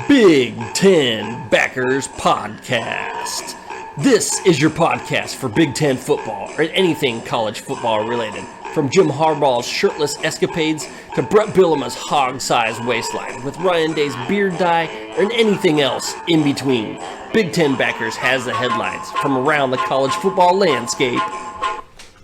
Big Ten Backers Podcast. This is your podcast for Big Ten football or anything college football related. From Jim Harbaugh's shirtless escapades to Brett Bielema's hog-sized waistline with Ryan Day's beard dye and anything else in between. Big Ten Backers has the headlines from around the college football landscape.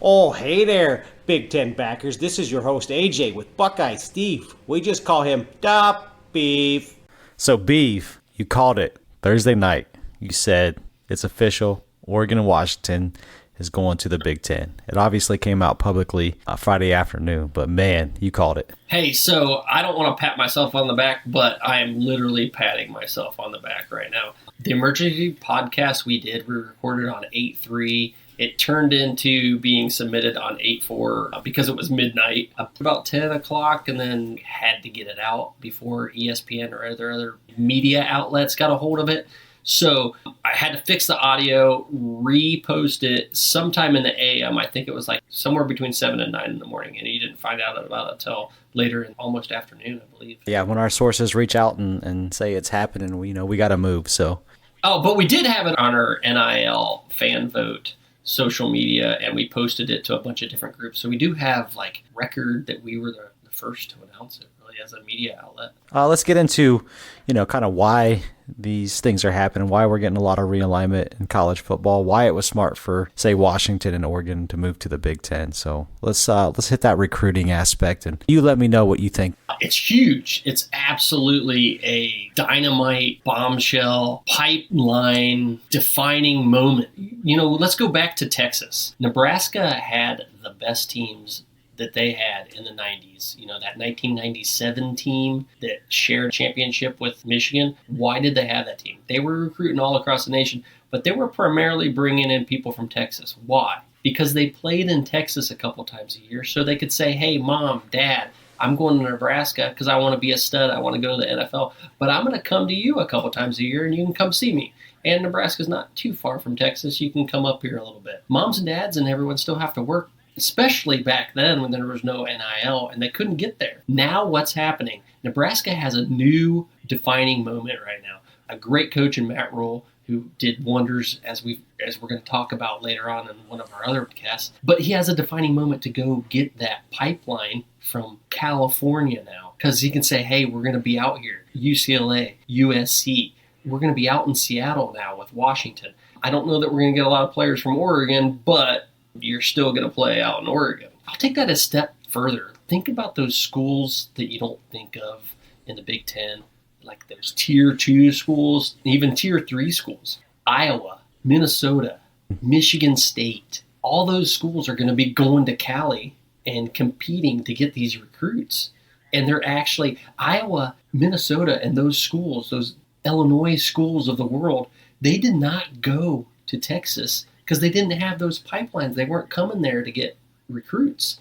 Oh, hey there, Big Ten Backers. This is your host, AJ, with Buckeye Steve. We just call him Da Beef. So, Beef, you called it Thursday night. You said it's official. Oregon and Washington is going to the Big Ten. It obviously came out publicly Friday afternoon, but man, you called it. Hey, so I don't want to pat myself on the back, but I am literally patting myself on the back right now. The emergency podcast we recorded on 8/3. It turned into being submitted on 8/4 because it was midnight, about 10 o'clock, and then had to get it out before ESPN or other media outlets got a hold of it. So I had to fix the audio, repost it sometime in the AM. I think it was like somewhere between 7 and 9 in the morning, and you didn't find out about it until later in almost afternoon, I believe. Yeah, when our sources reach out and say it's happening, we got to move. So. Oh, but we did have it on our NIL fan vote social media, and we posted it to a bunch of different groups. So we do have record that we were the first to announce it, really, as a media outlet. Let's get into, kind of why these things are happening, why we're getting a lot of realignment in college football, why it was smart for, say, Washington and Oregon to move to the Big Ten. So let's hit that recruiting aspect, and you let me know what you think. It's huge. It's absolutely a dynamite, bombshell, pipeline, defining moment. Let's go back to Texas. Nebraska had the best teams that they had in the 90s. That 1997 team that shared a championship with Michigan. Why did they have that team? They were recruiting all across the nation, but they were primarily bringing in people from Texas. Why? Because they played in Texas a couple times a year, so they could say, hey, Mom, Dad, I'm going to Nebraska because I want to be a stud. I want to go to the NFL, but I'm going to come to you a couple times a year, and you can come see me. And Nebraska's not too far from Texas. You can come up here a little bit. Moms and dads and everyone still have to work, especially back then when there was no NIL and they couldn't get there. Now what's happening? Nebraska has a new defining moment right now. A great coach in Matt Rule who did wonders as we're going to talk about later on in one of our other podcasts. But he has a defining moment to go get that pipeline from California now, because he can say, hey, we're going to be out here, UCLA, USC. We're going to be out in Seattle now with Washington. I don't know that we're going to get a lot of players from Oregon, but you're still going to play out in Oregon. I'll take that a step further. Think about those schools that you don't think of in the Big Ten, like those Tier 2 schools, even Tier 3 schools. Iowa, Minnesota, Michigan State. All those schools are going to be going to Cali and competing to get these recruits. And they're actually, Iowa, Minnesota, and those schools, those Illinois schools of the world, they did not go to Texas because they didn't have those pipelines. They weren't coming there to get recruits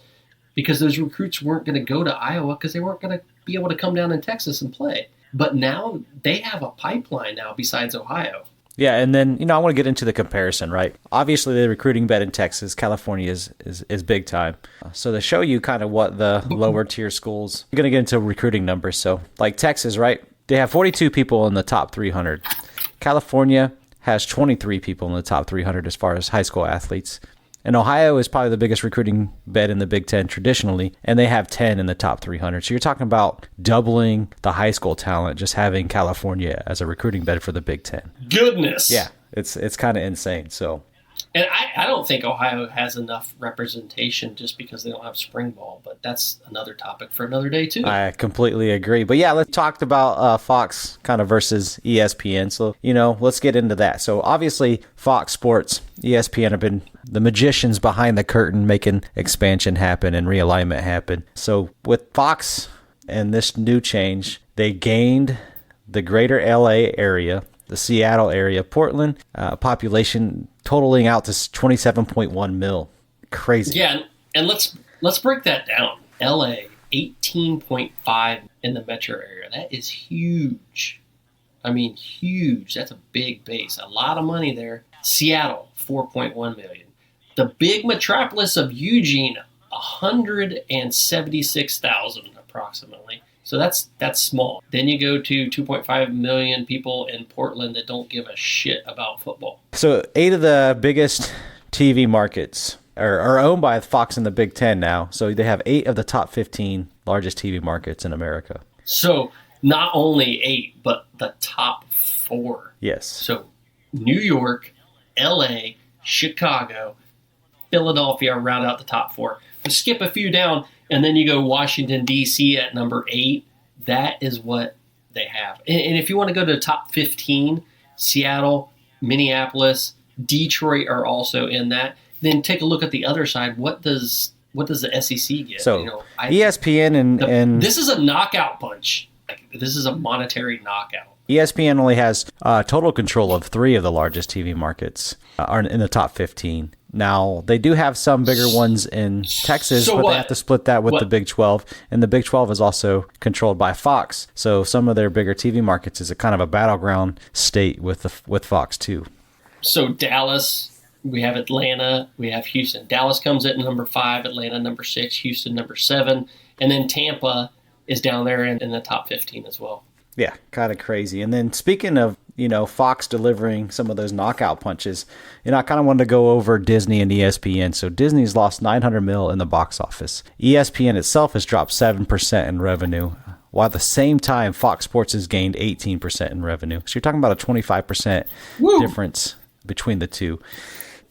because those recruits weren't going to go to Iowa because they weren't going to be able to come down in Texas and play. But now they have a pipeline now besides Ohio. Yeah, and then, I want to get into the comparison, right? Obviously, the recruiting bed in Texas, California is big time. So to show you kind of what the lower tier schools, you're going to get into recruiting numbers. So like Texas, right? They have 42 people in the top 300. California has 23 people in the top 300 as far as high school athletes. And Ohio is probably the biggest recruiting bed in the Big Ten traditionally, and they have 10 in the top 300. So you're talking about doubling the high school talent just having California as a recruiting bed for the Big Ten. Goodness. Yeah, it's kind of insane. So, and I don't think Ohio has enough representation just because they don't have spring ball, but that's another topic for another day too. I completely agree. But yeah, let's talk about Fox kind of versus ESPN. So, let's get into that. So obviously Fox Sports, ESPN have been the magicians behind the curtain making expansion happen and realignment happen. So with Fox and this new change, they gained the greater LA area, the Seattle area, Portland, population totaling out to 27.1 mil. Crazy. Yeah, and let's break that down. LA, 18.5 in the metro area. That is huge. I mean, huge. That's a big base. A lot of money there. Seattle, 4.1 million. The big metropolis of Eugene, 176,000 approximately. So that's small. Then you go to 2.5 million people in Portland that don't give a shit about football. So 8 of the biggest TV markets are owned by Fox in the Big Ten now. So they have 8 of the top 15 largest TV markets in America. So not only 8, but the top 4. Yes. So New York, LA, Chicago, Philadelphia round out the top 4. But skip a few down, and then you go Washington, D.C. at number 8. That is what they have. And if you want to go to the top 15, Seattle, Minneapolis, Detroit are also in that. Then take a look at the other side. What does the SEC get? So ESPN and this is a knockout punch. Like, this is a monetary knockout. ESPN only has total control of 3 of the largest TV markets are in the top 15. Now, they do have some bigger ones in Texas, but they have to split that with the Big 12. And the Big 12 is also controlled by Fox. So some of their bigger TV markets is a kind of a battleground state with Fox, too. So Dallas, we have Atlanta, we have Houston. Dallas comes at number 5, Atlanta number 6, Houston number 7. And then Tampa is down there in the top 15 as well. Yeah, kind of crazy. And then speaking of, Fox delivering some of those knockout punches, I kind of wanted to go over Disney and ESPN. So Disney's lost $900 million in the box office. ESPN itself has dropped 7% in revenue, while at the same time Fox Sports has gained 18% in revenue. So you're talking about a 25% difference between the two.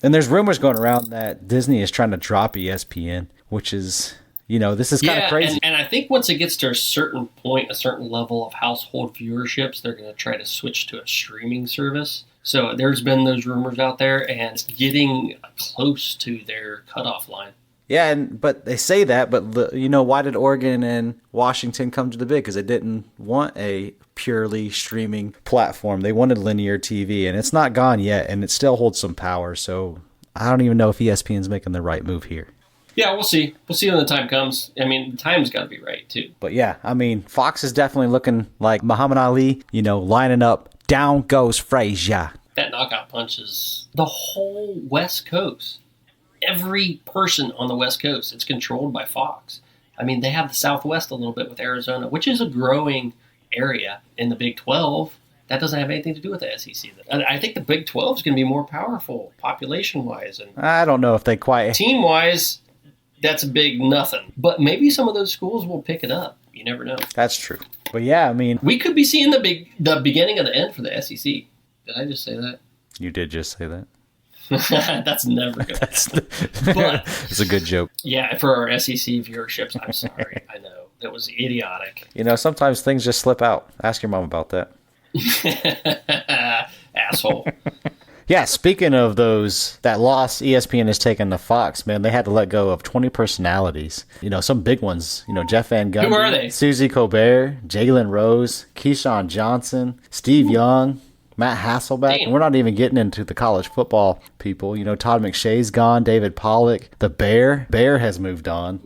And there's rumors going around that Disney is trying to drop ESPN, which is... this is kind of crazy. And I think once it gets to a certain point, a certain level of household viewerships, they're going to try to switch to a streaming service. So there's been those rumors out there, and it's getting close to their cutoff line. Yeah, but they say that, but why did Oregon and Washington come to the big? Because they didn't want a purely streaming platform. They wanted linear TV, and it's not gone yet, and it still holds some power. So I don't even know if ESPN's making the right move here. Yeah, we'll see. We'll see when the time comes. I mean, the time's got to be right, too. But yeah, Fox is definitely looking like Muhammad Ali, lining up. Down goes Frazier. That knockout punch is the whole West Coast. Every person on the West Coast, it's controlled by Fox. I mean, they have the Southwest a little bit with Arizona, which is a growing area in the Big 12. That doesn't have anything to do with the SEC. I think the Big 12 is going to be more powerful population-wise. And I don't know if they quite... Team-wise... That's a big nothing. But maybe some of those schools will pick it up. You never know. That's true. But yeah, we could be seeing the beginning of the end for the SEC. Did I just say that? You did just say that. That's never good. But it's a good joke. Yeah, for our SEC viewerships, I'm sorry. I know. That was idiotic. Sometimes things just slip out. Ask your mom about that. Asshole. Yeah, speaking of those that lost, ESPN has taken to Fox, man. They had to let go of 20 personalities. Some big ones. Jeff Van Gundy. Who are they? Suzy Colbert, Jalen Rose, Keyshawn Johnson, Steve Young, Matt Hasselbeck. Damn. And we're not even getting into the college football people. Todd McShay's gone, David Pollock. The Bear has moved on.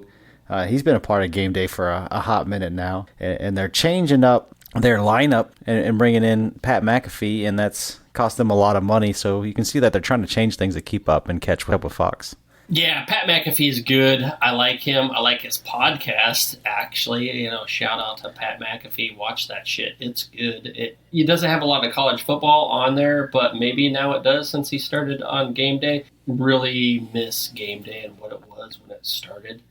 He's been a part of Game Day for a hot minute now. And they're changing up their lineup and bringing in Pat McAfee, and that's cost them a lot of money. So you can see that they're trying to change things to keep up and catch up with Fox. Yeah, Pat McAfee is good. I like him. I like his podcast, actually. Shout out to Pat McAfee. Watch that shit. It's good. He doesn't have a lot of college football on there, but maybe now it does since he started on Game Day. Really miss Game Day and what it was when it started.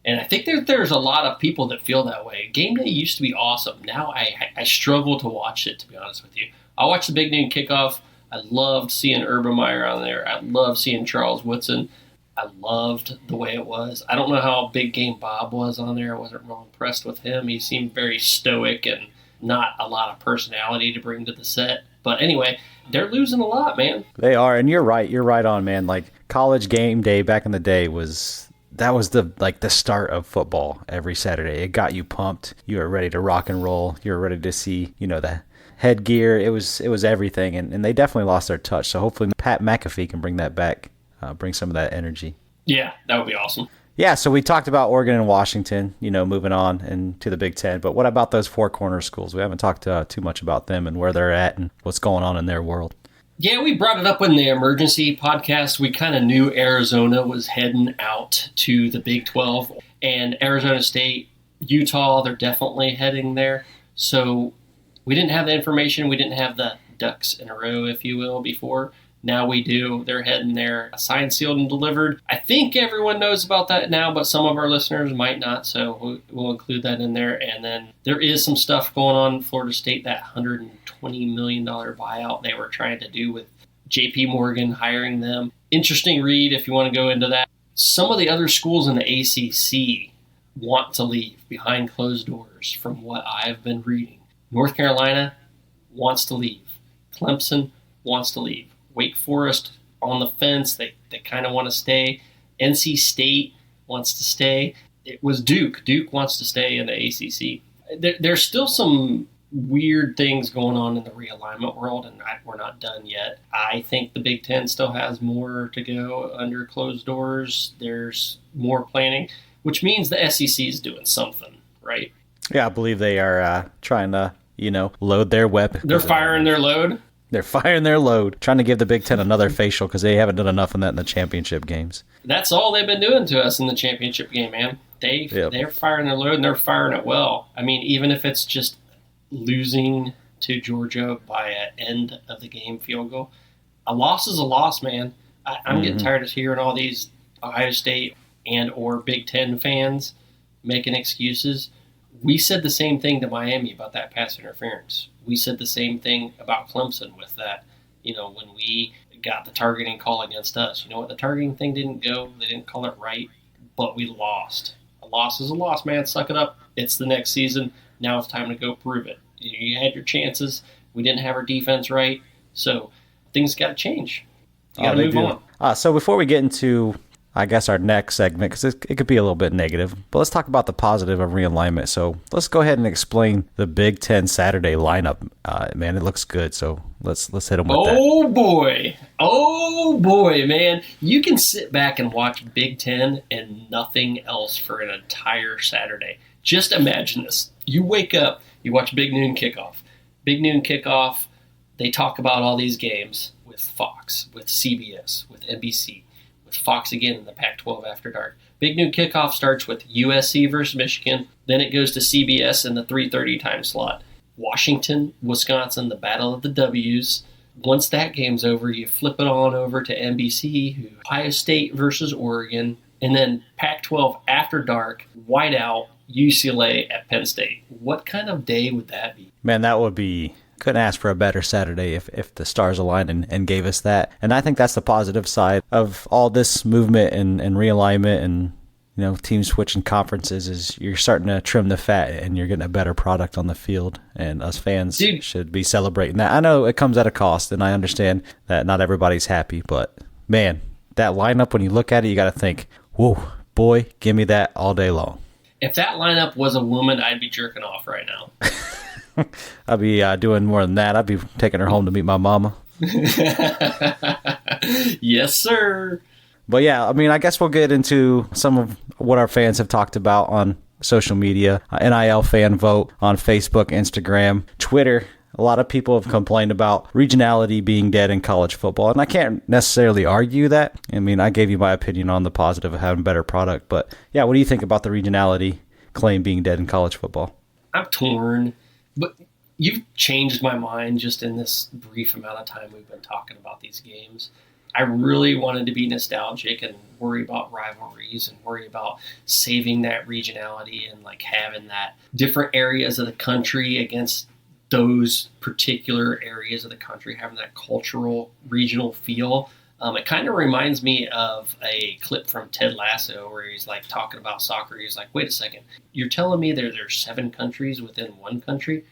And I think there's a lot of people that feel that way. Game Day used to be awesome. Now I struggle to watch it, to be honest with you. I watched the Big Noon Kickoff. I loved seeing Urban Meyer on there. I loved seeing Charles Woodson. I loved the way it was. I don't know how Big Game Bob was on there. I wasn't real impressed with him. He seemed very stoic and not a lot of personality to bring to the set. But anyway, they're losing a lot, man. They are, and you're right. You're right on, man. Like College Game Day back in the day was the start of football every Saturday. It got you pumped. You were ready to rock and roll. You were ready to see, the headgear. It was everything, and they definitely lost their touch. So hopefully Pat McAfee can bring that back, bring some of that energy. Yeah, that would be awesome. Yeah, so we talked about Oregon and Washington, moving on into the Big Ten. But what about those Four Corners schools? We haven't talked too much about them and where they're at and what's going on in their world. Yeah, we brought it up in the emergency podcast. We kind of knew Arizona was heading out to the Big 12, and Arizona State Utah, they're definitely heading there. So we didn't have the information. We didn't have the ducks in a row, if you will, before. Now we do. They're heading there, signed, sealed, and delivered. I think everyone knows about that now, but some of our listeners might not, so we'll include that in there. And then there is some stuff going on in Florida State, that $120 million buyout they were trying to do with JP Morgan hiring them. Interesting read if you want to go into that. Some of the other schools in the ACC want to leave behind closed doors from what I've been reading. North Carolina wants to leave. Clemson wants to leave. Wake Forest on the fence. They kind of want to stay. NC State wants to stay. It was Duke. Duke wants to stay in the ACC. There's still some weird things going on in the realignment world, and we're not done yet. I think the Big Ten still has more to go under closed doors. There's more planning, which means the SEC is doing something, right? Yeah, I believe they are trying to, load their weapon. They're firing their load. They're firing their load, trying to give the Big Ten another facial because they haven't done enough in that in the championship games. That's all they've been doing to us in the championship game, man. They're firing their load, and they're firing it well. I mean, even if it's just losing to Georgia by an end of the game field goal, a loss is a loss, man. I'm getting tired of hearing all these Ohio State and or Big Ten fans making excuses. We said the same thing to Miami about that pass interference. We said the same thing about Clemson with that, when we got the targeting call against us. You know what? The targeting thing didn't go. They didn't call it right, but we lost. A loss is a loss, man. Suck it up. It's the next season. Now it's time to go prove it. You had your chances. We didn't have our defense right. So things got to change. You got to move on. So before we get into, I guess, our next segment, because it could be a little bit negative, but let's talk about the positive of realignment. So let's go ahead and explain the Big Ten Saturday lineup. Man, it looks good. So let's hit them with that. Oh boy, man! You can sit back and watch Big Ten and nothing else for an entire Saturday. Just imagine this: you wake up, you watch Big Noon Kickoff. Big Noon Kickoff. They talk about all these games with Fox, with CBS, with NBC. Fox again in the Pac-12 After Dark. Big Noon Kickoff starts with USC versus Michigan. Then it goes to CBS in the 3:30 time slot. Washington, Wisconsin, the Battle of the W's. Once that game's over, you flip it on over to NBC, Ohio State versus Oregon. And then Pac-12 After Dark, whiteout, UCLA at Penn State. What kind of day would that be? Man, that would be... Couldn't ask for a better Saturday if the stars aligned and gave us that. And I think that's the positive side of all this movement and realignment and teams switching conferences is you're starting to trim the fat and you're getting a better product on the field. And us fans should be celebrating that. I know it comes at a cost, and I understand that not everybody's happy. But, man, that lineup, when you look at it, you got to think, whoa, boy, give me that all day long. If that lineup was a woman, I'd be jerking off right now. I'd be doing more than that. I'd be taking her home to meet my mama. Yes, sir. But yeah, I mean, I guess we'll get into some of what our fans have talked about on social media. NIL fan vote on Facebook, Instagram, Twitter. A lot of people have complained about regionality being dead in college football, and I can't necessarily argue that. I mean, I gave you my opinion on the positive of having a better product. But yeah, what do you think about the regionality claim being dead in college football? I'm torn. But you've changed my mind just in this brief amount of time we've been talking about these games. I really wanted to be nostalgic and worry about rivalries and worry about saving that regionality and like having that different areas of the country against those particular areas of the country, having that cultural regional feel. It kind of reminds me of a clip from Ted Lasso where he's like talking about soccer. He's like, wait a second, you're telling me there's 7 countries within one country?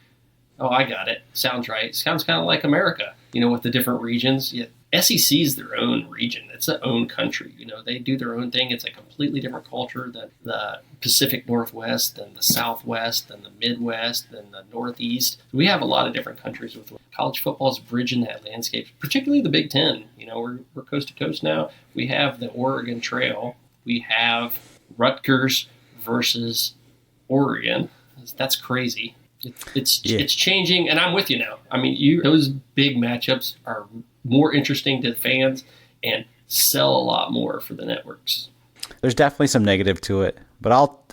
Oh, I got it. Sounds right. Sounds kind of like America, with the different regions. Yeah, SEC is their own region. It's their own country. They do their own thing. It's a completely different culture than the Pacific Northwest, than the Southwest, than the Midwest, than the Northeast. We have a lot of different countries with college football is bridging that landscape, particularly the Big Ten. We're coast to coast now. We have the Oregon Trail. We have Rutgers versus Oregon. That's crazy. It's changing, and I'm with you now. I mean, those big matchups are more interesting to the fans and sell a lot more for the networks. There's definitely some negative to it, but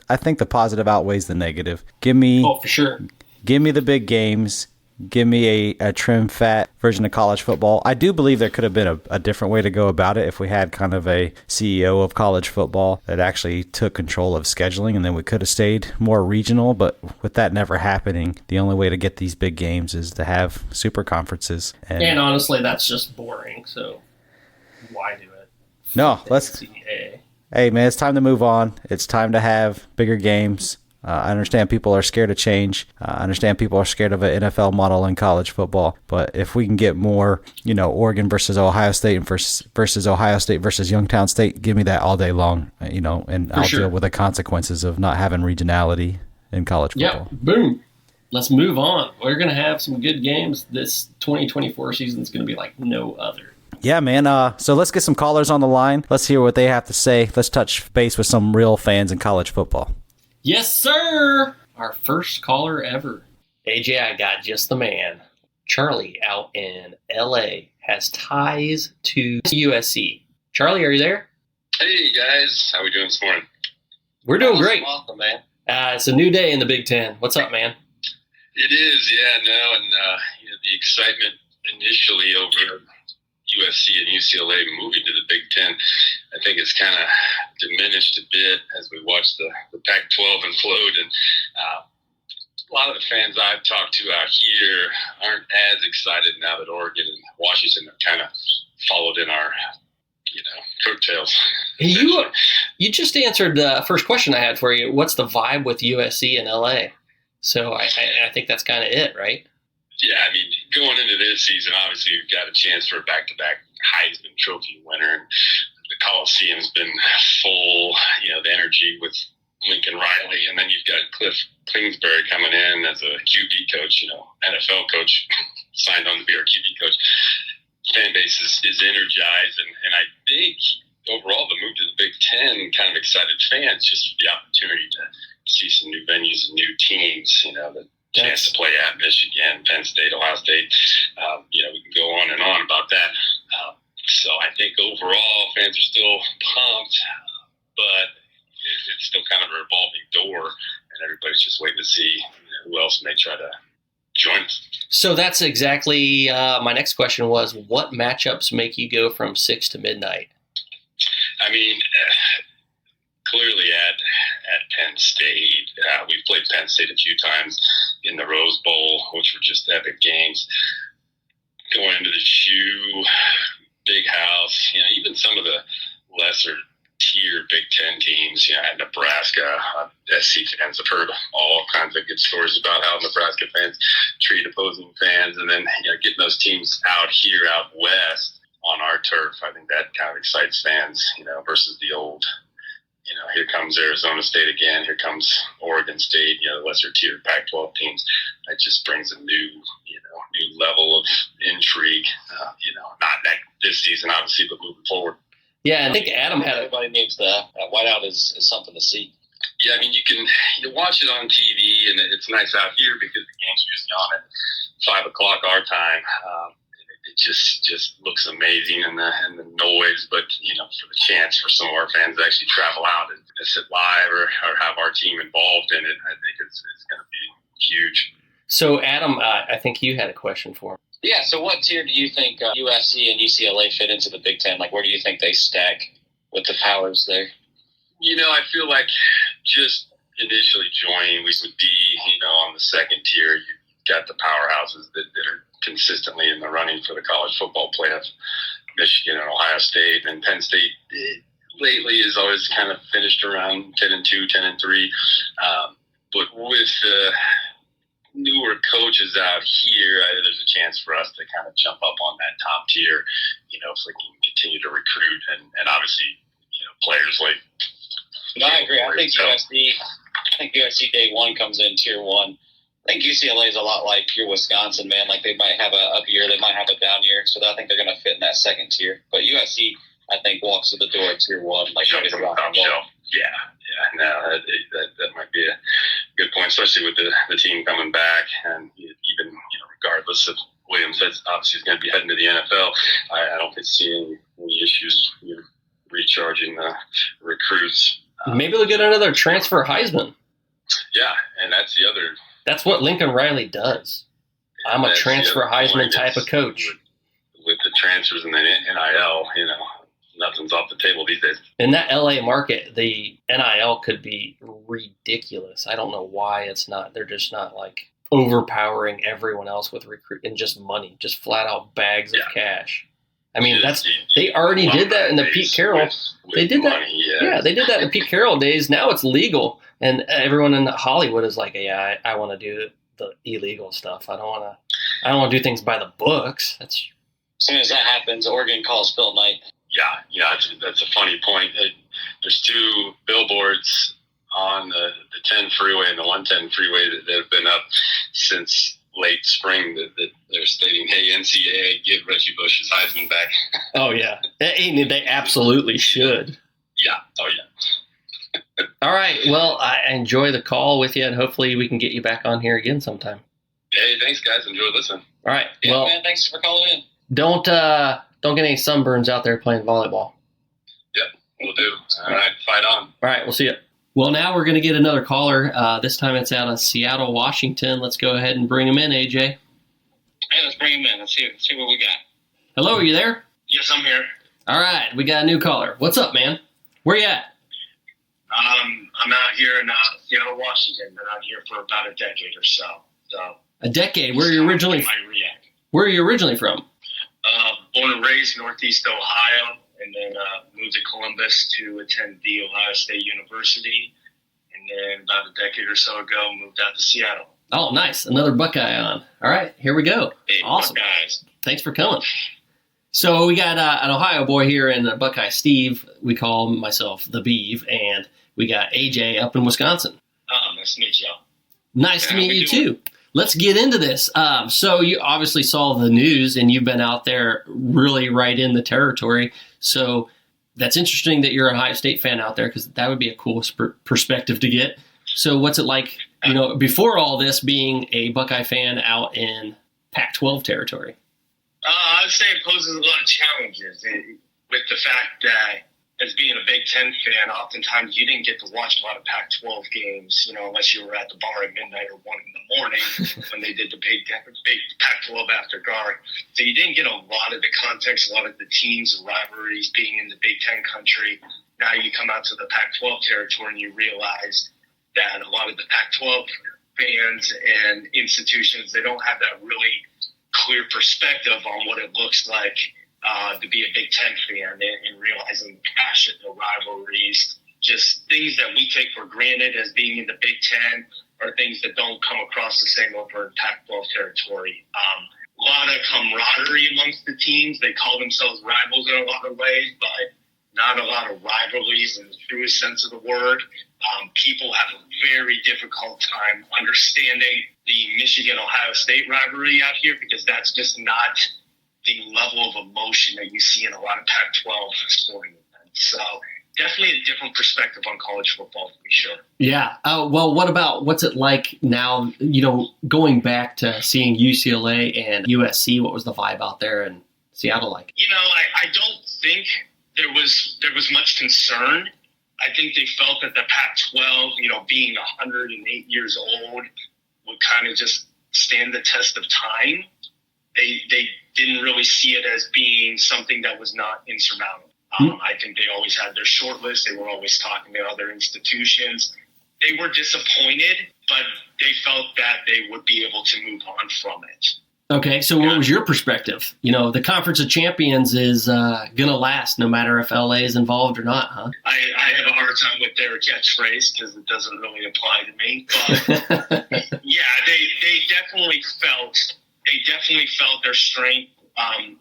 I think the positive outweighs the negative. Give me for sure. Give me the big games. Give me a trim fat version of college football. I do believe there could have been a different way to go about it if we had kind of a CEO of college football that actually took control of scheduling, and then we could have stayed more regional. But with that never happening, the only way to get these big games is to have super conferences. And honestly, that's just boring. So why do it? No, Hey, man, it's time to move on. It's time to have bigger games. I understand people are scared of change. I understand people are scared of an NFL model in college football. But if we can get more, Oregon versus Ohio State and versus Ohio State versus Youngstown State, give me that all day long, and I'll deal with the consequences of not having regionality in college football. Yeah, boom. Let's move on. We're going to have some good games. This 2024 season is going to be like no other. Yeah, man. So let's get some callers on the line. Let's hear what they have to say. Let's touch base with some real fans in college football. Yes, sir. Our first caller ever. AJ, I got just the man. Charlie out in L.A. has ties to USC. Charlie, are you there? Hey, guys. How we doing this morning? We're doing great. Awesome, man. It's a new day in the Big Ten. What's up, man? It is, yeah, no, and the excitement initially over USC and UCLA moving to the Big Ten, I think it's kind of diminished a bit as we watch the Pac-12 implode. And a lot of the fans I've talked to out here aren't as excited now that Oregon and Washington have kind of followed in our, coattails. You just answered the first question I had for you. What's the vibe with USC and LA? So I think that's kind of it, right? Yeah, I mean, going into this season, obviously you've got a chance for a back-to-back Heisman Trophy winner. The Coliseum's been full, the energy with Lincoln Riley, and then you've got Cliff Kingsbury coming in as a QB coach, NFL coach, signed on to be our QB coach. Fan base is energized, and I think overall the move to the Big Ten kind of excited fans just for the opportunity to see some new venues and new teams, the chance to play at Michigan, Penn State, Ohio State. We can go on and on about that. So I think overall fans are still pumped, but it's still kind of a revolving door, and everybody's just waiting to see who else may try to join us. So that's exactly my next question was, what matchups make you go from 6 to midnight? I mean, clearly at Penn State, we've played Penn State a few times in the Rose Bowl, which were just epic games. Going into the Shoe, Big House, even some of the lesser tier Big Ten teams, at Nebraska, SC fans have heard all kinds of good stories about how Nebraska fans treat opposing fans, and then getting those teams out here, out west on our turf, I think that kind of excites fans, versus the old. Here comes Arizona State again. Here comes Oregon State. The lesser tier Pac-12 teams. That just brings a new level of intrigue. Not this season, obviously, but moving forward. Yeah, I think Adam had. Everybody needs the whiteout is something to see. Yeah, I mean, you watch it on TV, and it's nice out here because the game's usually on at 5 o'clock our time. It just looks amazing, and the noise, but for the chance for some of our fans to actually travel out and sit live or have our team involved in it, I think it's going to be huge. So Adam, I think you had a question for him. Yeah, so what tier do you think USC and UCLA fit into the Big Ten? Like, where do you think they stack with the powers there? I feel like just initially joining, we would be, on the second tier. You've got the powerhouses that are consistently in the running for the college football playoff. Michigan and Ohio State, and Penn State lately has always kind of finished around 10-2, 10-3. But with newer coaches out here, there's a chance for us to kind of jump up on that top tier, if we can continue to recruit and obviously, players like. No, I agree. I think USC day one comes in tier one. I think UCLA is a lot like your Wisconsin, man. Like, they might have a up year, they might have a down year, so I think they're going to fit in that second tier. But USC, I think, walks to the door at tier one. Like, ready to rock and roll. Yeah. No, that might be a good point, especially with the team coming back, and even regardless of Williams, that's obviously is going to be heading to the NFL. I don't see any issues recharging the recruits. Maybe they'll get another transfer Heisman. Yeah, and that's the other. That's what Lincoln Riley does. I'm a transfer Heisman type of coach. With the transfers and the NIL, nothing's off the table these days. In that LA market, the NIL could be ridiculous. I don't know why it's not. They're just not like overpowering everyone else with recruit and just money, just flat out bags of cash. I mean, they already did that in the Pete Carroll. They did that. Yeah, they did that in the Pete Carroll days. Now it's legal, and everyone in Hollywood is like, "Yeah, I want to do the illegal stuff. I don't want to do things by the books." That's as soon as that happens, Oregon calls Phil Knight. Yeah, that's a funny point. There's 2 billboards on the 10 freeway and the 110 freeway that have been up since late spring that they're stating, "Hey, NCAA, give Reggie Bush's Heisman back." Oh yeah, they absolutely should. Yeah. Oh yeah. All right. Well, I enjoy the call with you, and hopefully we can get you back on here again sometime. Hey, thanks, guys. Enjoy listening. All right. Yeah, well, man, thanks for calling in. Don't get any sunburns out there playing volleyball. Yep, we'll do. All right, fight on. All right, we'll see you. Well, now we're going to get another caller. This time it's out of Seattle, Washington. Let's go ahead and bring him in, AJ. Hey, let's bring him in. Let's see what we got. Hello, are you there? Yes, I'm here. All right, we got a new caller. What's up, man? Where you at? I'm out here in Seattle, Washington. Been out here for about a decade or so. A decade? Where are you originally from? Born and raised Northeast Ohio, and then moved to Columbus to attend the Ohio State University. And then about a decade or so ago, moved out to Seattle. Oh, nice. Another Buckeye on. All right, here we go. Hey, awesome. Buckeyes. Thanks for coming. So we got an Ohio boy here and Buckeye Steve. We call myself the Beeve, and we got AJ up in Wisconsin. Nice to meet y'all. Nice to meet you too. Let's get into this. So you obviously saw the news, and you've been out there really right in the territory. So that's interesting that you're an Ohio State fan out there, because that would be a cool perspective to get. So what's it like, before all this, being a Buckeye fan out in Pac-12 territory? I would say it poses a lot of challenges with the fact that, as being a Big Ten fan, oftentimes you didn't get to watch a lot of Pac-12 games, unless you were at the bar at midnight or 1 in the morning when they did the big Pac-12 after dark. So you didn't get a lot of the context, a lot of the teams, the rivalries being in the Big Ten country. Now you come out to the Pac-12 territory and you realize that a lot of the Pac-12 fans and institutions, they don't have that really clear perspective on what it looks like to be a Big Ten fan, and realizing the passion, the rivalries, just things that we take for granted as being in the Big Ten are things that don't come across the same over in Pac-12 territory. A lot of camaraderie amongst the teams. They call themselves rivals in a lot of ways, but not a lot of rivalries in the truest sense of the word. People have a very difficult time understanding the Michigan-Ohio State rivalry out here, because that's just not the level of emotion that you see in a lot of Pac-12 sporting events. So definitely a different perspective on college football, for sure. Yeah. Well, what's it like now, going back to seeing UCLA and USC? What was the vibe out there in Seattle like? I don't think there was much concern. I think they felt that the Pac-12, being 108 years old, would kind of just stand the test of time. They didn't really see it as being something that was not insurmountable. I think they always had their short list. They were always talking to other institutions. They were disappointed, but they felt that they would be able to move on from it. Okay, so what was your perspective? The Conference of Champions is going to last no matter if LA is involved or not, huh? I have a hard time with their catchphrase because it doesn't really apply to me. But yeah, they definitely felt their strength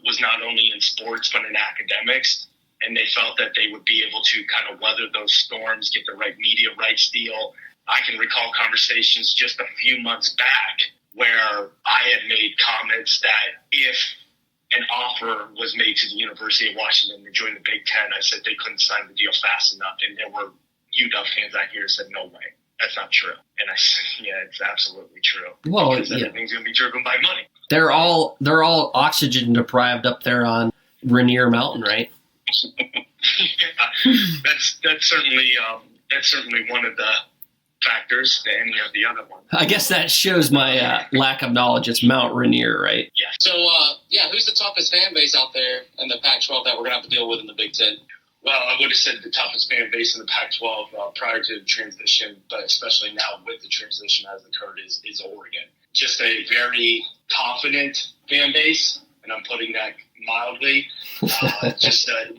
was not only in sports but in academics, and they felt that they would be able to kind of weather those storms, get the right media rights deal. I can recall conversations just a few months back where I had made comments that if an offer was made to the University of Washington to join the Big Ten, I said they couldn't sign the deal fast enough, and there were UW fans out here who said, no way. That's not true. And I said, yeah, it's absolutely true. Well, because everything's going to be driven by money. They're all oxygen deprived up there on Rainier Mountain, right? Yeah, that's certainly that's certainly one of the factors to any of the other ones. I guess that shows my lack of knowledge. It's Mount Rainier, right? Yeah. So, who's the toughest fan base out there in the Pac-12 that we're going to have to deal with in the Big Ten? Well, I would have said the toughest fan base in the Pac-12 prior to the transition, but especially now with the transition as occurred, is Oregon. Just a very confident fan base, and I'm putting that mildly. Just a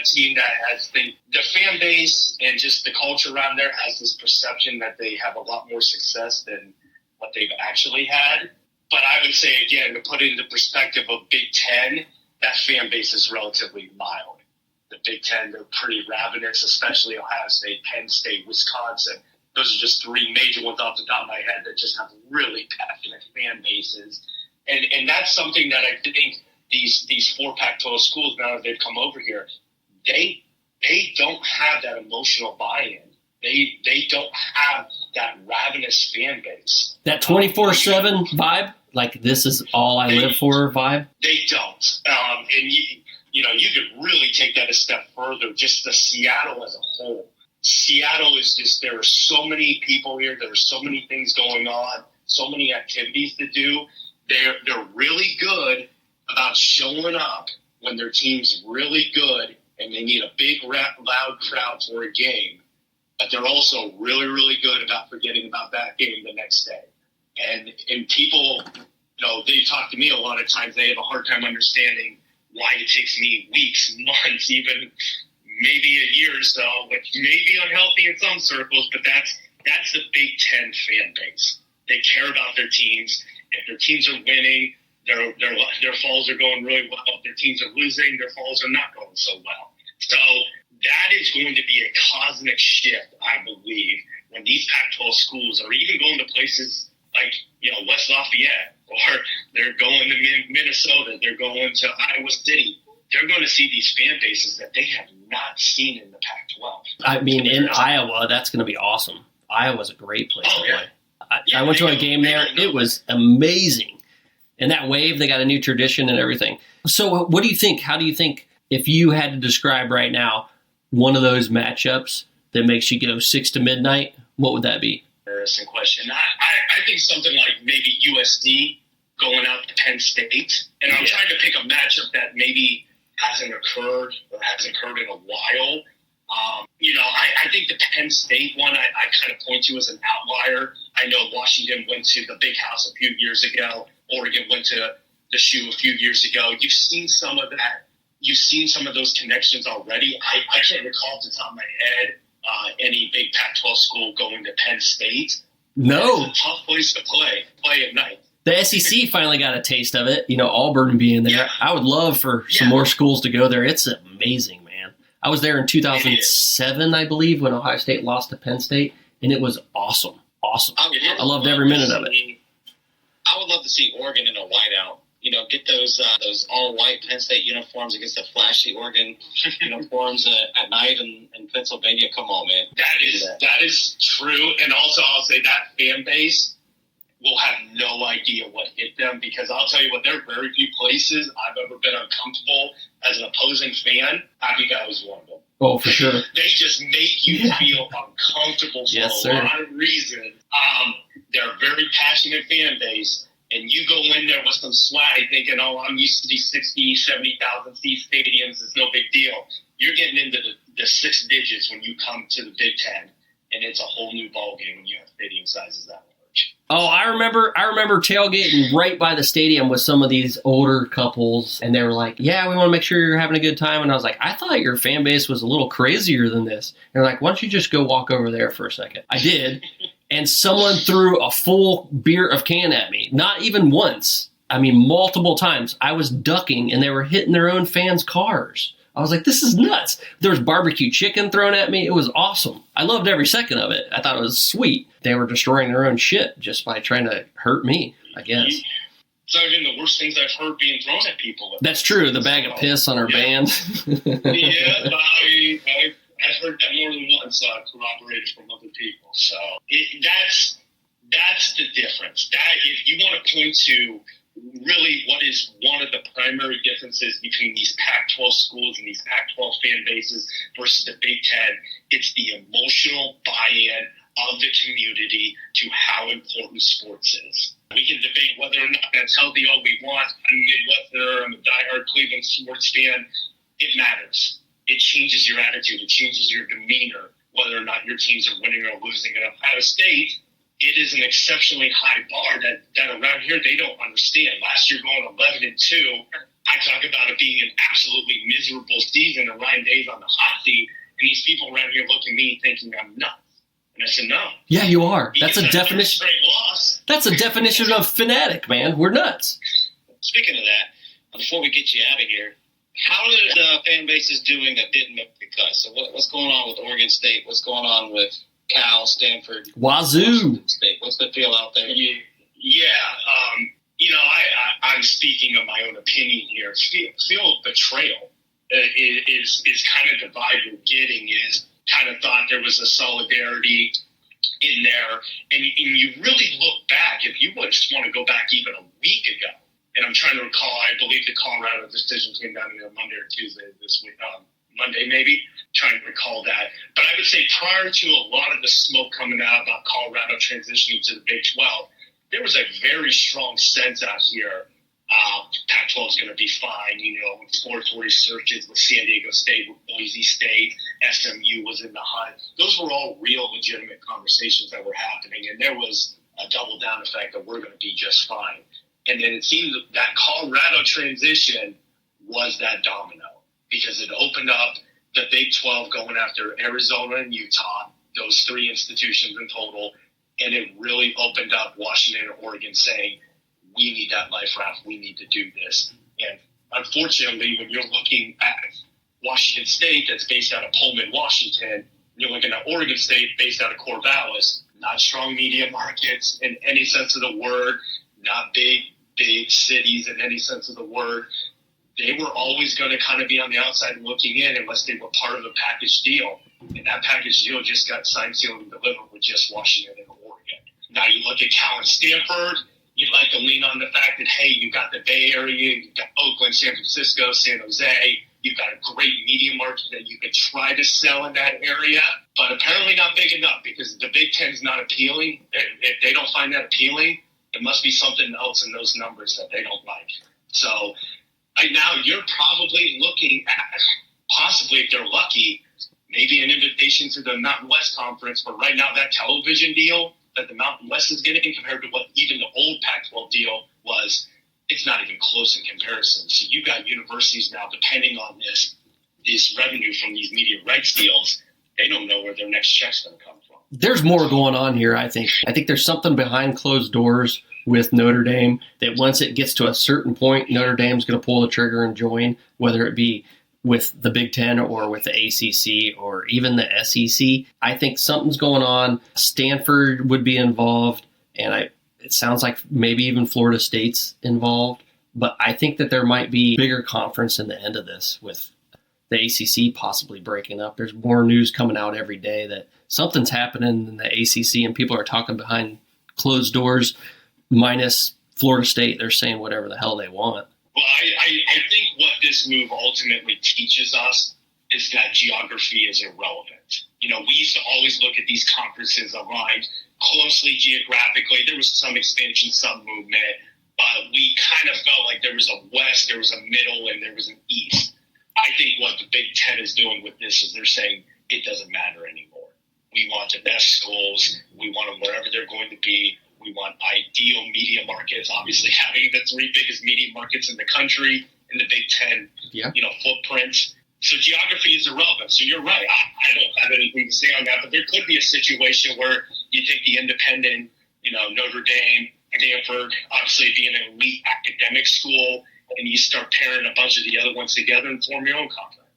team that has the fan base and just the culture around there has this perception that they have a lot more success than what they've actually had. But I would say, again, to put it into perspective of Big Ten, that fan base is relatively mild. The Big Ten, they're pretty ravenous, especially Ohio State, Penn State, Wisconsin. Those are just three major ones off the top of my head that just have really passionate fan bases. And that's something that I think these four Pac-12 schools, now that they've come over here, they don't have that emotional buy-in. They don't have that ravenous fan base. That 24/7 vibe, like this is all I live for vibe? They don't. And you could really take that a step further, just the Seattle as a whole. Seattle is just, there are so many people here. There are so many things going on, so many activities to do. They're really good about showing up when their team's really good and they need a big, loud crowd for a game. But they're also really, really good about forgetting about that game the next day. And people, they talk to me a lot of times. They have a hard time understanding why it takes me weeks, months, even maybe a year or so, which may be unhealthy in some circles, but that's the Big Ten fan base. They care about their teams. If their teams are winning, their falls are going really well. If their teams are losing, their falls are not going so well. So that is going to be a cosmic shift, I believe, when these Pac-12 schools are even going to places like, West Lafayette, or they're going to Minnesota, they're going to Iowa City. They're going to see these fan bases that they have not seen in the Pac-12. I mean, in Iowa, that's going to be awesome. Iowa's a great place to play. I went to a game there. It was amazing. And that wave, they got a new tradition and everything. So what do you think? How do you think, if you had to describe right now one of those matchups that makes you go 6 to midnight, what would that be? Interesting question. I think something like maybe USD going out to Penn State. And I'm trying to pick a matchup that maybe hasn't occurred or hasn't occurred in a while. I think the Penn State one, I kind of point to as an outlier. I know Washington went to the Big House a few years ago. Oregon went to the Shoe a few years ago. You've seen some of that. You've seen some of those connections already. I can't recall off the top of my head any big Pac-12 school going to Penn State. No. It's a tough place to play at night. The SEC finally got a taste of it, Auburn being there. Yeah. I would love for some more schools to go there. It's amazing, man. I was there in 2007, I believe, when Ohio State lost to Penn State, and it was awesome. Awesome. I loved every minute of it. I would love to see Oregon in a whiteout. Get those all-white Penn State uniforms against the flashy Oregon uniforms at night in Pennsylvania. Come on, man. That is true. And also I'll say that fan base will have no idea what hit them, because I'll tell you what, there are very few places I've ever been uncomfortable as an opposing fan. I think that was one of them. Oh, for sure. They just make you feel uncomfortable for a lot of reasons. They're a very passionate fan base, and you go in there with some swag thinking, I'm used to these 60, 70,000 seat stadiums. It's no big deal. You're getting into the six digits when you come to the Big Ten, and it's a whole new ballgame when you have stadium sizes that large. Oh, I remember tailgating right by the stadium with some of these older couples, and they were like, yeah, we want to make sure you're having a good time. And I was like, I thought your fan base was a little crazier than this. And they're like, why don't you just go walk over there for a second? I did. And someone threw a full beer of can at me. Not even once. I mean, multiple times. I was ducking, and they were hitting their own fans' cars. I was like, this is nuts. There was barbecue chicken thrown at me. It was awesome. I loved every second of it. I thought it was sweet. They were destroying their own shit just by trying to hurt me, I guess. It's not even the worst things I've heard being thrown at people. That's true. The bag of piss on our band. Yeah, I've heard that more than once, corroborated from other people. So that's the difference. That if you want to point to really what is one of the primary differences between these Pac-12 schools and these Pac-12 fan bases versus the Big Ten. It's the emotional buy-in of the community to how important sports is. We can debate whether or not that's healthy all we want. I'm a Midwesterner, I'm a diehard Cleveland sports fan. It matters. It changes your attitude. It changes your demeanor, whether or not your teams are winning or losing. And Ohio State, it is an exceptionally high bar that around here they don't understand. Last year going 11-2, I talk about it being an absolutely miserable season, and Ryan Day's on the hot seat, and these people around here look at me thinking I'm nuts. And I said, no. Yeah, you are. That's a definition. Straight loss. That's a definition of fanatic, man. We're nuts. Speaking of that, before we get you out of here, how are the fan bases doing that didn't make the cut? So what's going on with Oregon State? What's going on with Cal, Stanford, Wazoo Washington State? What's the feel out there? I'm speaking of my own opinion here. Feel betrayal is kind of the vibe you're getting. Is kind of thought there was a solidarity in there, and you really look back. If you would just want to go back even a week ago, and I'm trying to recall, I believe the Colorado decision came down either Monday or Tuesday this week. Monday maybe, trying to recall that. But I would say prior to a lot of the smoke coming out about Colorado transitioning to the Big 12, there was a very strong sense out here Pac-12 is going to be fine, with exploratory searches with San Diego State, with Boise State, SMU was in the hunt. Those were all real, legitimate conversations that were happening, and there was a double-down effect that we're going to be just fine. And then it seems that Colorado transition was that domino, because it opened up the Big 12 going after Arizona and Utah, those three institutions in total, and it really opened up Washington and Oregon saying, we need that life raft, we need to do this. And unfortunately, when you're looking at Washington State, that's based out of Pullman, Washington, you're looking at Oregon State, based out of Corvallis, not strong media markets in any sense of the word, not big cities in any sense of the word. They were always going to kind of be on the outside looking in unless they were part of a package deal. And that package deal just got signed, sealed, and delivered with just Washington and Oregon. Now you look at Cal and Stanford, you'd like to lean on the fact that, hey, you've got the Bay Area, you've got Oakland, San Francisco, San Jose, you've got a great media market that you could try to sell in that area, but apparently not big enough because the Big Ten's not appealing. If they don't find that appealing, there must be something else in those numbers that they don't like. So right now you're probably looking at, possibly if they're lucky, maybe an invitation to the Mountain West Conference, but right now that television deal that the Mountain West is getting compared to what even the old Pac-12 deal was, it's not even close in comparison. So you've got universities now depending on this revenue from these media rights deals. They don't know where their next check's going to come from. There's more going on here, I think. I think there's something behind closed doors with Notre Dame that once it gets to a certain point, Notre Dame's going to pull the trigger and join, whether it be with the Big Ten or with the ACC or even the SEC. I think something's going on. Stanford would be involved, and it sounds like maybe even Florida State's involved. But I think that there might be a bigger conference in the end of this with the ACC possibly breaking up. There's more news coming out every day that something's happening in the ACC, and people are talking behind closed doors, minus Florida State. They're saying whatever the hell they want. Well, I think what this move ultimately teaches us is that geography is irrelevant. We used to always look at these conferences aligned closely geographically. There was some expansion, some movement, but we kind of felt like there was a west, there was a middle, and there was an east. I think what the Big Ten is doing with this is they're saying it doesn't matter anymore. We want the best schools. We want them wherever they're going to be. We want ideal media markets, obviously having the three biggest media markets in the country in the Big Ten, footprint. So geography is irrelevant. So you're right. I don't have anything to say on that, but there could be a situation where you take the independent, Notre Dame, Stanford, obviously being an elite academic school, and you start pairing a bunch of the other ones together and form your own conference.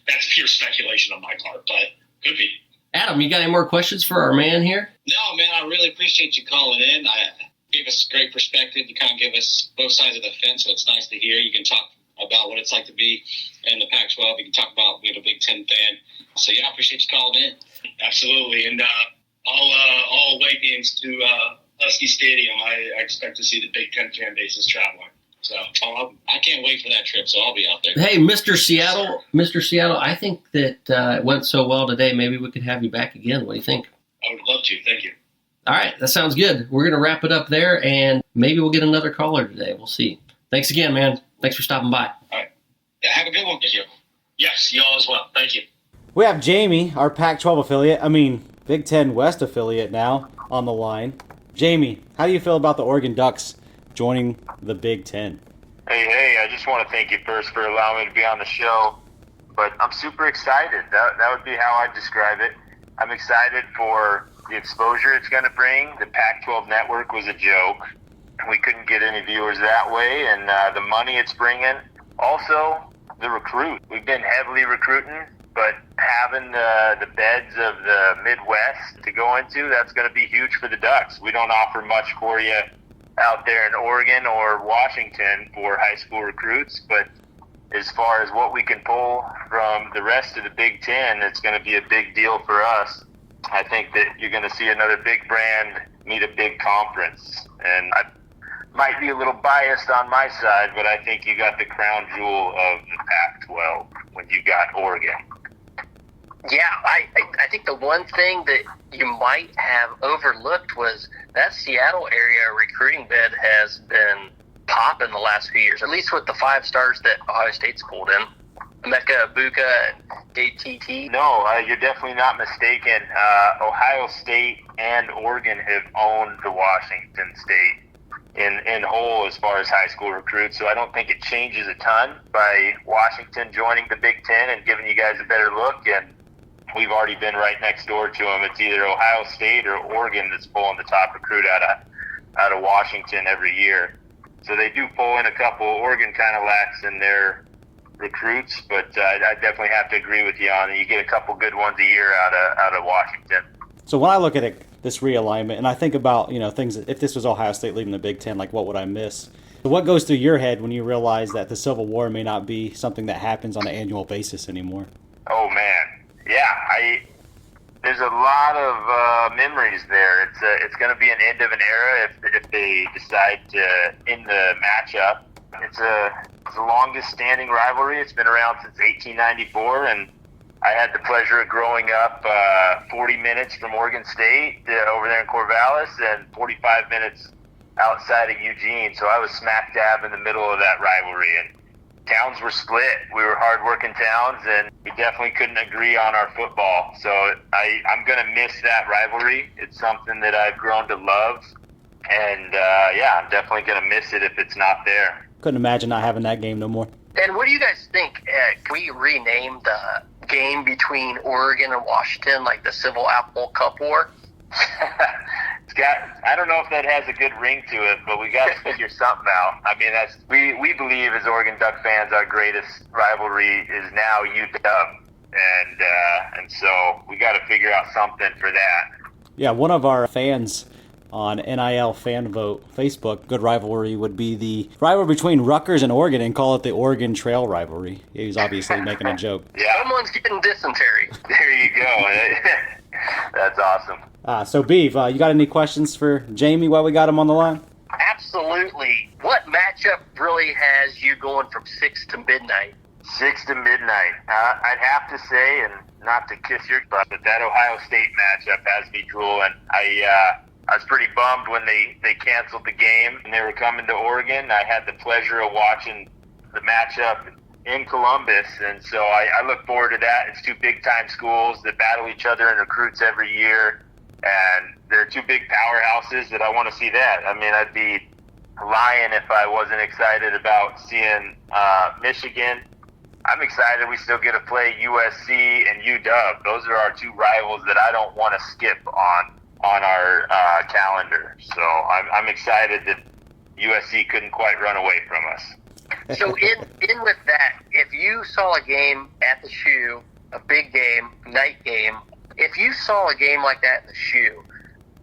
That's pure speculation on my part, but could be. Adam, you got any more questions for our man here? No, man, I really appreciate you calling in. I gave us great perspective. You kind of give us both sides of the fence, so it's nice to hear. You can talk about what it's like to be in the Pac-12. You can talk about being a Big Ten fan. So, yeah, I appreciate you calling in. Absolutely. And all away games to Husky Stadium, I expect to see the Big Ten fan bases traveling. So I can't wait for that trip, so I'll be out there. Hey, Mr. Seattle, I think that it went so well today, maybe we could have you back again. What do you think? I would love to. Thank you. All right, that sounds good. We're going to wrap it up there, and maybe we'll get another caller today. We'll see. Thanks again, man. Thanks for stopping by. All right. Yeah, have a good one. Thank you. Yes, y'all as well. Thank you. We have Jamie, our Pac-12 affiliate, Big Ten West affiliate now, on the line. Jamie, how do you feel about the Oregon Ducks joining the Big Ten? Hey, I just want to thank you first for allowing me to be on the show. But I'm super excited. That would be how I'd describe it. I'm excited for the exposure it's going to bring. The Pac-12 network was a joke. We couldn't get any viewers that way, and the money it's bringing. Also, the recruit. We've been heavily recruiting, but having the beds of the Midwest to go into, that's going to be huge for the Ducks. We don't offer much for you out there in Oregon or Washington for high school recruits, but as far as what we can pull from the rest of the Big Ten, it's going to be a big deal for us. I think that you're going to see another big brand meet a big conference, and I might be a little biased on my side, but I think you got the crown jewel of the Pac-12 when you got Oregon. Yeah, I think the one thing that you might have overlooked was that Seattle area recruiting bed has been popping the last few years, at least with the 5 stars that Ohio State's pulled in. Emeka Ibuka and JTT. No, you're definitely not mistaken. Ohio State and Oregon have owned the Washington State in whole as far as high school recruits, so I don't think it changes a ton by Washington joining the Big Ten and giving you guys a better look, and we've already been right next door to them. It's either Ohio State or Oregon that's pulling the top recruit out of Washington every year. So they do pull in a couple. Oregon kind of lacks in their recruits, but I definitely have to agree with you on it. You get a couple good ones a year out of Washington. So when I look at it, this realignment, and I think about, things, if this was Ohio State leaving the Big Ten, like what would I miss? So what goes through your head when you realize that the Civil War may not be something that happens on an annual basis anymore? Oh, man. Yeah, there's a lot of memories there. It's going to be an end of an era if they decide to end the matchup. It's the longest standing rivalry. It's been around since 1894, and I had the pleasure of growing up 40 minutes from Oregon State over there in Corvallis and 45 minutes outside of Eugene. So I was smack dab in the middle of that rivalry, and towns were split. We were hard-working towns, and we definitely couldn't agree on our football. So I'm going to miss that rivalry. It's something that I've grown to love, and I'm definitely going to miss it if it's not there. Couldn't imagine not having that game no more. And what do you guys think? Can we rename the game between Oregon and Washington like the Civil Apple Cup War? I don't know if that has a good ring to it, but we got to figure something out. I mean, we believe as Oregon Duck fans, our greatest rivalry is now UW, and so we got to figure out something for that. Yeah, one of our fans on NIL Fan Vote Facebook, good rivalry would be the rivalry between Rutgers and Oregon, and call it the Oregon Trail rivalry. He was obviously making a joke. Yeah. Someone's getting dysentery. There you go. That's awesome. So, Beef, you got any questions for Jamie while we got him on the line? Absolutely. What matchup really has you going from 6 to midnight? 6 to midnight. I'd have to say, and not to kiss your butt, but that Ohio State matchup has me drooling. I was pretty bummed when they canceled the game and they were coming to Oregon. I had the pleasure of watching the matchup in Columbus, and so I look forward to that. It's 2 big-time schools that battle each other in recruits every year, and they're 2 big powerhouses that I want to see that. I mean, I'd be lying if I wasn't excited about seeing Michigan. I'm excited we still get to play USC and UW. Those are our 2 rivals that I don't want to skip on our calendar. So I'm excited that USC couldn't quite run away from us. So in with that, if you saw a game at the Shoe, a big game, night game, if you saw a game like that in the Shoe,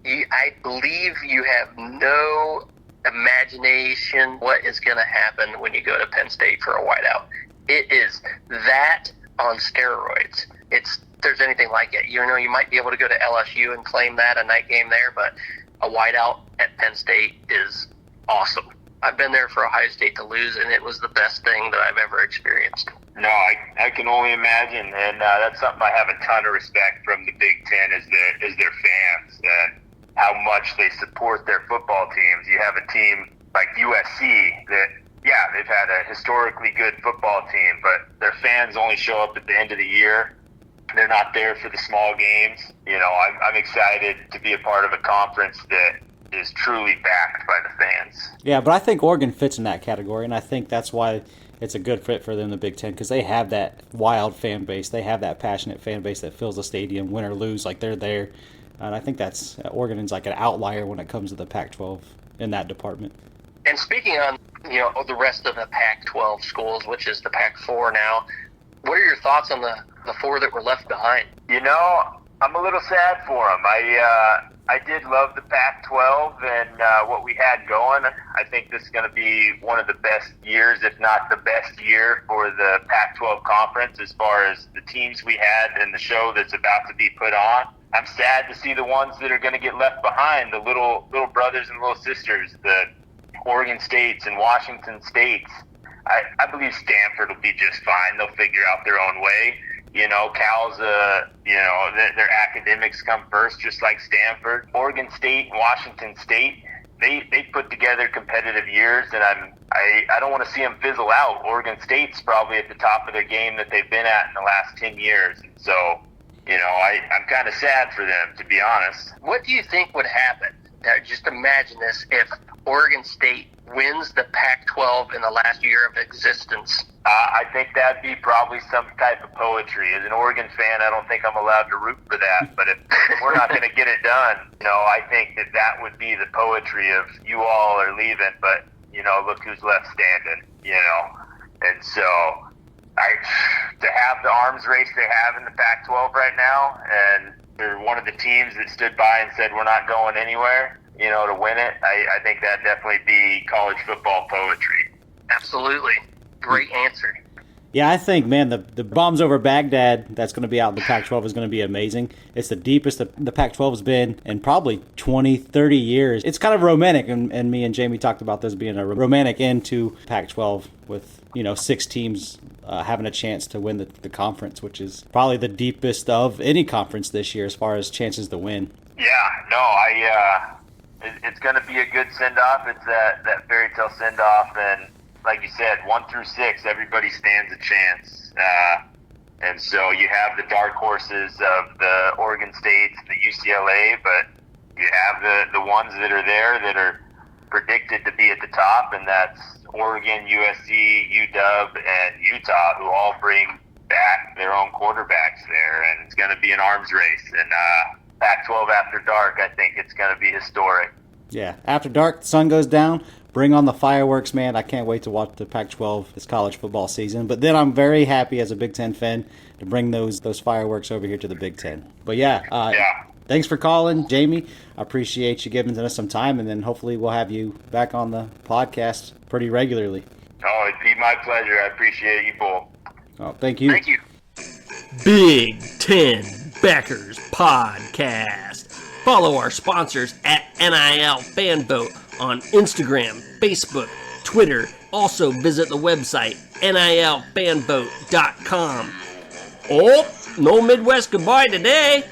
I believe you have no imagination what is going to happen when you go to Penn State for a whiteout. It is that on steroids. If there's anything like it. You might be able to go to LSU and claim that a night game there, but a whiteout at Penn State is awesome. I've been there for Ohio State to lose, and it was the best thing that I've ever experienced. No, I can only imagine, and that's something I have a ton of respect from the Big Ten is their fans and how much they support their football teams. You have a team like USC that, yeah, they've had a historically good football team, but their fans only show up at the end of the year. They're not there for the small games. You know, I'm excited to be a part of a conference that is truly backed by the fans. Yeah, but I think Oregon fits in that category, and I think that's why it's a good fit for them, the Big Ten, because they have that wild fan base. They have that passionate fan base that fills the stadium, win or lose, like they're there. And I think that's Oregon's like an outlier when it comes to the Pac-12 in that department. And speaking on, the rest of the Pac-12 schools, which is the Pac-4 now, what are your thoughts on the four that were left behind? I'm a little sad for them. I did love the Pac-12 and what we had going. I think this is going to be one of the best years, if not the best year, for the Pac-12 conference as far as the teams we had and the show that's about to be put on. I'm sad to see the ones that are going to get left behind, the little brothers and little sisters, the Oregon States and Washington States. I believe Stanford will be just fine. They'll figure out their own way. Cal's, their academics come first, just like Stanford. Oregon State and Washington State, they put together competitive years, and I don't want to see them fizzle out. Oregon State's probably at the top of their game that they've been at in the last 10 years. And so, I'm kind of sad for them, to be honest. What do you think would happen? Now, just imagine this, if Oregon State wins the Pac-12 in the last year of existence. I think that'd be probably some type of poetry. As an Oregon fan, I don't think I'm allowed to root for that. But if we're not going to get it done, I think that would be the poetry of you all are leaving, but, look who's left standing, And so to have the arms race they have in the Pac-12 right now, and they're one of the teams that stood by and said we're not going anywhere, to win it, I think that'd definitely be college football poetry. Absolutely. Great answer. Yeah, I think, man, the Bombs Over Baghdad that's going to be out in the Pac-12 is going to be amazing. It's the deepest the Pac-12 has been in probably 20, 30 years. It's kind of romantic, and me and Jamie talked about this being a romantic end to Pac-12 with, 6 teams having a chance to win the conference, which is probably the deepest of any conference this year as far as chances to win. Yeah, it's going to be a good send-off. It's that fairy tale send-off, and like you said, 1 through 6, everybody stands a chance. And so you have the dark horses of the Oregon States, the UCLA, but you have the ones that are there that are predicted to be at the top, and that's Oregon, USC, UW, and Utah, who all bring back their own quarterbacks there, and it's going to be an arms race. And Pac-12 after dark, I think it's going to be historic. Yeah, after dark, the sun goes down. Bring on the fireworks, man. I can't wait to watch the Pac-12 this college football season. But then I'm very happy as a Big Ten fan to bring those fireworks over here to the Big Ten. But thanks for calling, Jamie. I appreciate you giving us some time, and then hopefully we'll have you back on the podcast pretty regularly. Oh, it'd be my pleasure. I appreciate you both. Oh, thank you. Thank you. Big Ten Backers Podcast. Follow our sponsors at NIL Fanvote on Instagram, Facebook, Twitter. Also visit the website nilfanvote.com. Oh, no Midwest goodbye today.